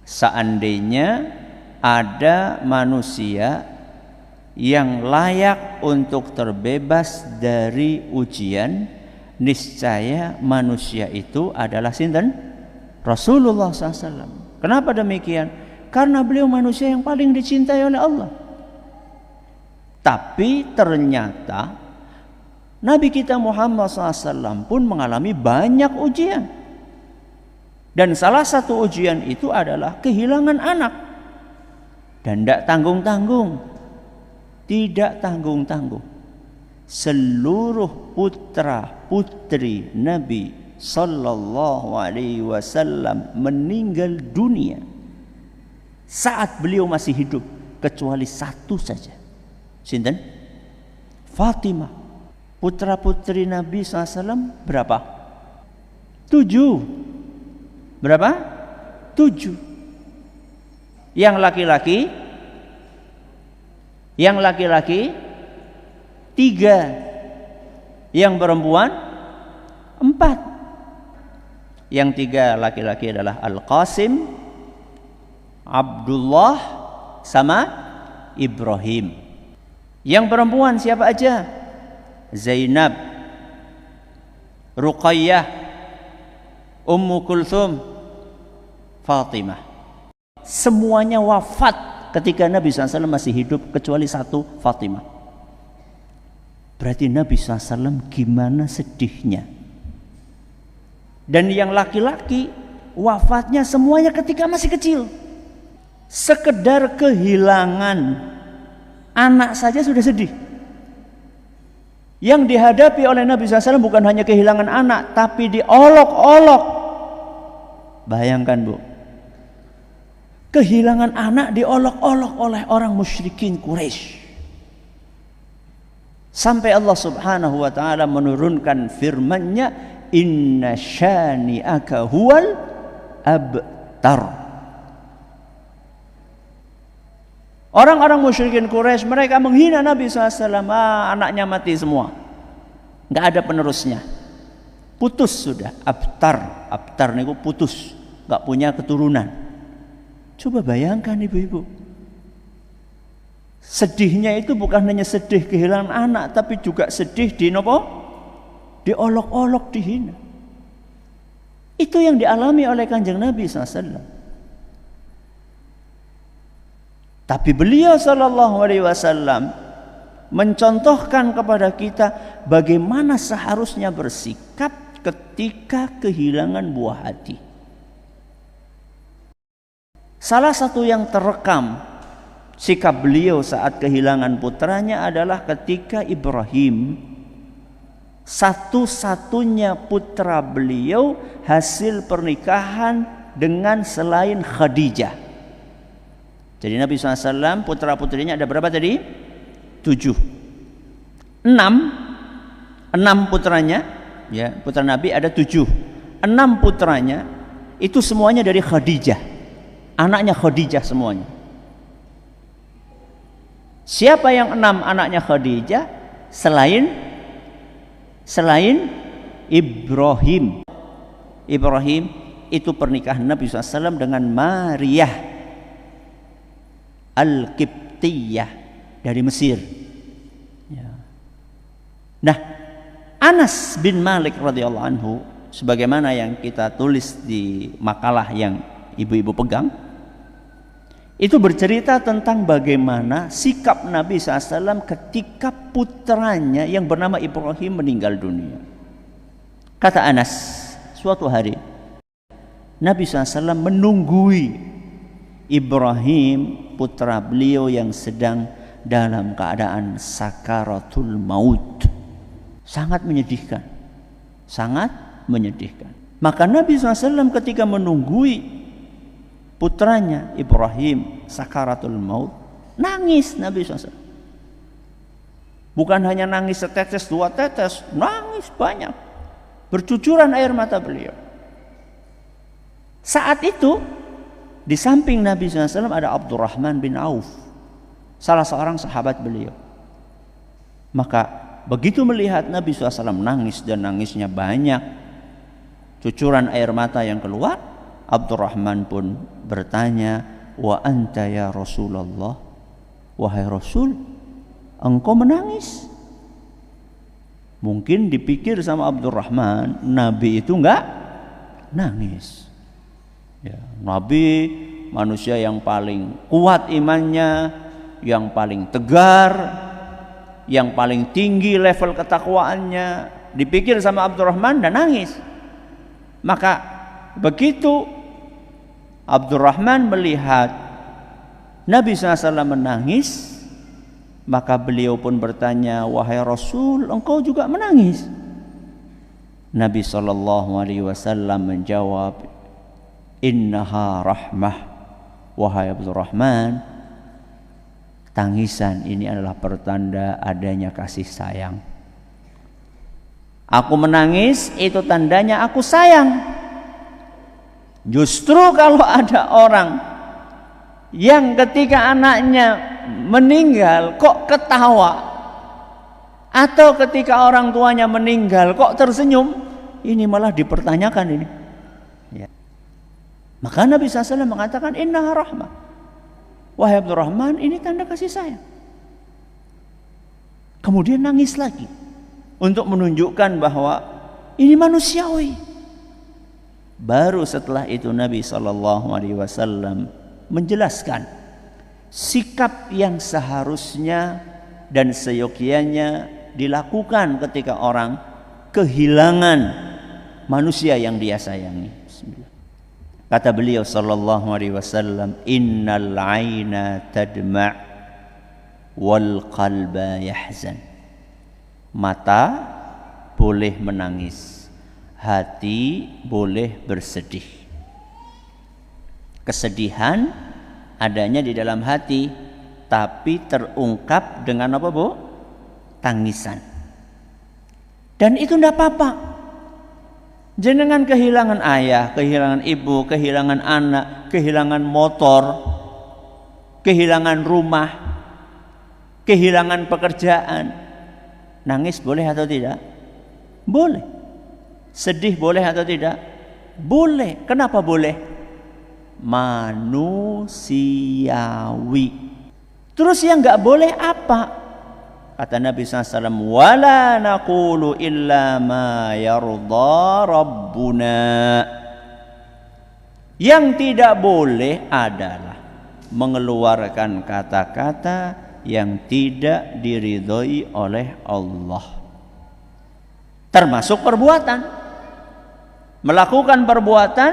Seandainya ada manusia yang layak untuk terbebas dari ujian, niscaya manusia itu adalah sinten? Rasulullah SAW. Kenapa demikian? Karena beliau manusia yang paling dicintai oleh Allah. Tapi ternyata Nabi kita Muhammad SAW pun mengalami banyak ujian. Dan salah satu ujian itu adalah kehilangan anak. Dan tidak tanggung-tanggung. Tidak tanggung-tanggung. Seluruh putra putri Nabi sallallahu alaihi wasallam meninggal dunia saat beliau masih hidup, kecuali satu saja. Sinten? Fatimah. Putra putri Nabi SAW berapa? 7. Berapa? 7. Yang laki-laki 3, yang perempuan 4. Yang 3 laki-laki adalah Al-Qasim, Abdullah, sama Ibrahim. Yang perempuan siapa aja? Zainab, Ruqayyah, Ummu Kulthum, Fatimah. Semuanya wafat ketika Nabi SAW masih hidup, kecuali satu, Fatimah. Berarti Nabi SAW gimana sedihnya. Dan yang laki-laki wafatnya semuanya ketika masih kecil. Sekedar kehilangan anak saja sudah sedih. Yang dihadapi oleh Nabi SAW bukan hanya kehilangan anak, tapi diolok-olok. Bayangkan, Bu, kehilangan anak diolok-olok oleh orang musyrikin Quraisy. Sampai Allah Subhanahu wa taala menurunkan firman-Nya, "Inna syani'aka huwal abtar." Orang-orang musyrikin Quraisy mereka menghina Nabi SAW. Anaknya mati semua, nggak ada penerusnya, putus sudah. Abtar niku putus, nggak punya keturunan. Coba bayangkan ibu-ibu, sedihnya itu bukan hanya sedih kehilangan anak, tapi juga sedih diolok-olok, dihina. Itu yang dialami oleh Kanjeng Nabi SAW. Tapi beliau SAW mencontohkan kepada kita bagaimana seharusnya bersikap ketika kehilangan buah hati. Salah satu yang terekam sikap beliau saat kehilangan putranya adalah ketika Ibrahim, satu-satunya putra beliau, hasil pernikahan dengan selain Khadijah. Jadi Nabi SAW putra-putrinya ada berapa tadi? 7. 6 putranya, ya, putra Nabi ada 7. 6 putranya itu semuanya dari Khadijah. Anaknya Khadijah semuanya. Siapa yang 6 anaknya Khadijah selain Ibrahim? Ibrahim itu pernikahan Nabi SAW dengan Maryah Al-Qibtiyah dari Mesir. Ya. Nah, Anas bin Malik radhiyallahu anhu, sebagaimana yang kita tulis di makalah yang ibu-ibu pegang, itu bercerita tentang bagaimana sikap Nabi SAW ketika putranya yang bernama Ibrahim meninggal dunia. Kata Anas, suatu hari Nabi SAW menunggui Ibrahim, putra beliau yang sedang dalam keadaan sakaratul maut. Sangat menyedihkan, sangat menyedihkan. Maka Nabi SAW ketika menunggui putranya Ibrahim sakaratul maut, nangis Nabi SAW. Bukan hanya nangis setetes 2 tetes, nangis banyak, bercucuran air mata beliau. Saat itu di samping Nabi SAW ada Abdurrahman bin Auf, salah seorang sahabat beliau. Maka begitu melihat Nabi SAW nangis, dan nangisnya banyak, cucuran air mata yang keluar, Abdurrahman pun bertanya, wa anta ya Rasulullah, wahai Rasul, engkau menangis? Mungkin dipikir sama Abdurrahman, Nabi itu enggak nangis. Ya, Nabi manusia yang paling kuat imannya, yang paling tegar, yang paling tinggi level ketakwaannya. Dipikir sama Abdurrahman dan nangis. Maka begitu Abdurrahman melihat Nabi SAW menangis, maka beliau pun bertanya, wahai Rasul, engkau juga menangis? Nabi SAW menjawab, innaha rahmah, wahai Abdurrahman, tangisan ini adalah pertanda adanya kasih sayang. Aku menangis itu tandanya aku sayang. Justru kalau ada orang yang ketika anaknya meninggal kok ketawa, atau ketika orang tuanya meninggal kok tersenyum, ini malah dipertanyakan ini. Ya. Maka Nabi SAW mengatakan innaha rahmah, wahai Abdurrahman, ini tanda kasih sayang. Kemudian nangis lagi untuk menunjukkan bahwa ini manusiawi. Baru setelah itu Nabi SAW menjelaskan sikap yang seharusnya dan seyogyanya dilakukan ketika orang kehilangan manusia yang dia sayangi. Bismillah. Kata beliau SAW, innal aina tadma' wal qalba yahzan. Mata boleh menangis, hati boleh bersedih. Kesedihan adanya di dalam hati, tapi terungkap dengan apa, Bu? Tangisan. Dan itu tidak apa-apa. Jenengan kehilangan ayah, kehilangan ibu, kehilangan anak, kehilangan motor, kehilangan rumah, kehilangan pekerjaan. Nangis boleh atau tidak? Boleh. Sedih boleh atau tidak? Boleh. Kenapa boleh? Manusiawi. Terus yang enggak boleh apa? Kata Nabi SAW, wala naqulu illa ma yarda rabbuna. Yang tidak boleh adalah mengeluarkan kata-kata yang tidak diridhoi oleh Allah. Termasuk perbuatan. Melakukan perbuatan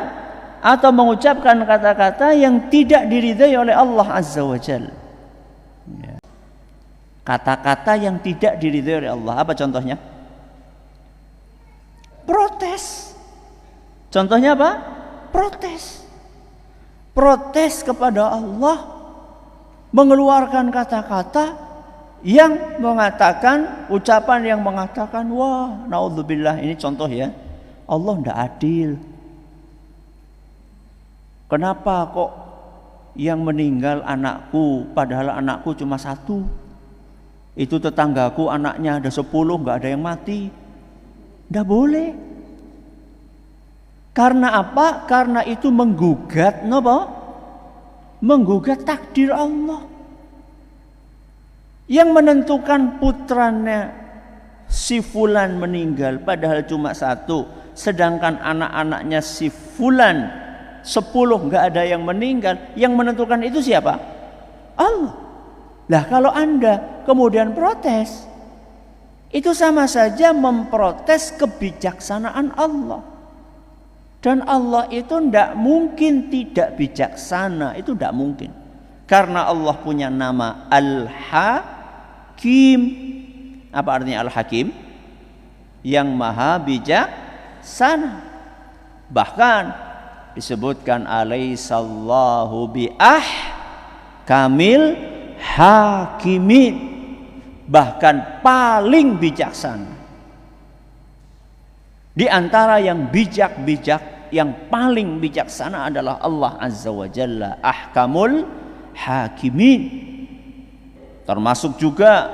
atau mengucapkan kata-kata yang tidak diridhoi oleh Allah Azza wa Jalla. Ya. Kata-kata yang tidak diridhoi oleh Allah. Apa contohnya? Protes. Contohnya apa? Protes. Protes kepada Allah, mengeluarkan kata-kata yang mengatakan, ucapan yang mengatakan, wah, naudzubillah, ini contoh ya, Allah tidak adil. Kenapa kok yang meninggal anakku, padahal anakku cuma satu? Itu tetanggaku anaknya ada 10, nggak ada yang mati. Nggak boleh. Karena apa? Karena itu menggugat, menggugat takdir Allah. Yang menentukan putranya si fulan meninggal padahal cuma satu, sedangkan anak-anaknya si fulan 10 nggak ada yang meninggal. Yang menentukan itu siapa? Allah. Lah kalau Anda kemudian protes, itu sama saja memprotes kebijaksanaan Allah. Dan Allah itu tidak mungkin tidak bijaksana, itu tidak mungkin. Karena Allah punya nama Al-Hakim. Apa artinya Al-Hakim? Yang maha bijaksana. Bahkan disebutkan alaihissallahu kamil hakimin, bahkan paling bijaksana. Di antara yang bijak-bijak, yang paling bijaksana adalah Allah Azza wa Jalla, ahkamul hakimin. Termasuk juga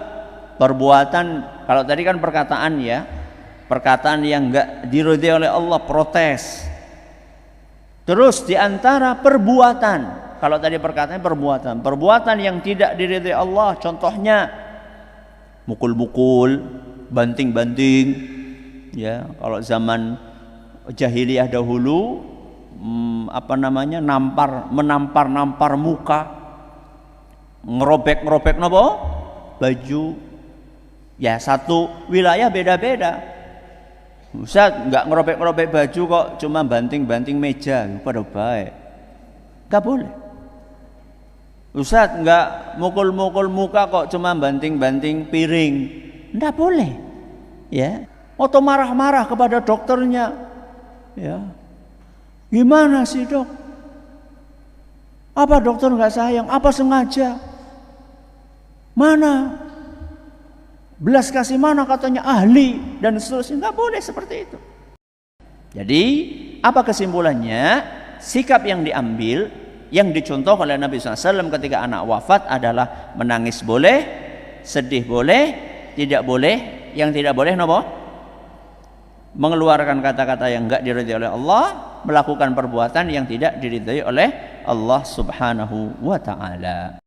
perbuatan, kalau tadi kan perkataan ya, perkataan yang enggak diridhoi oleh Allah, protes. Terus di antara perbuatan, kalau tadi perkataan perbuatan yang tidak diridhai Allah, contohnya mukul-mukul, banting-banting, ya. Kalau zaman jahiliyah dahulu, menampar muka, ngerobek nopo baju. Ya, satu wilayah beda-beda. Ustaz nggak ngerobek baju kok, cuma banting-banting meja, pada baik. Nggak boleh. Ustaz nggak mukul-mukul muka kok, cuma banting-banting piring. Nggak boleh. Ya. Atau marah-marah kepada dokternya. Ya. Gimana sih, Dok? Apa dokter nggak sayang? Apa sengaja? Mana? Belas kasih mana katanya ahli dan seterusnya. Nggak boleh seperti itu. Jadi apa kesimpulannya? Sikap yang diambil, yang dicontoh oleh Nabi SAW ketika anak wafat adalah menangis boleh, sedih boleh, tidak boleh. Yang tidak boleh nopo? Mengeluarkan kata-kata yang enggak diridhai oleh Allah, melakukan perbuatan yang tidak diridhai oleh Allah Subhanahu wa ta'ala.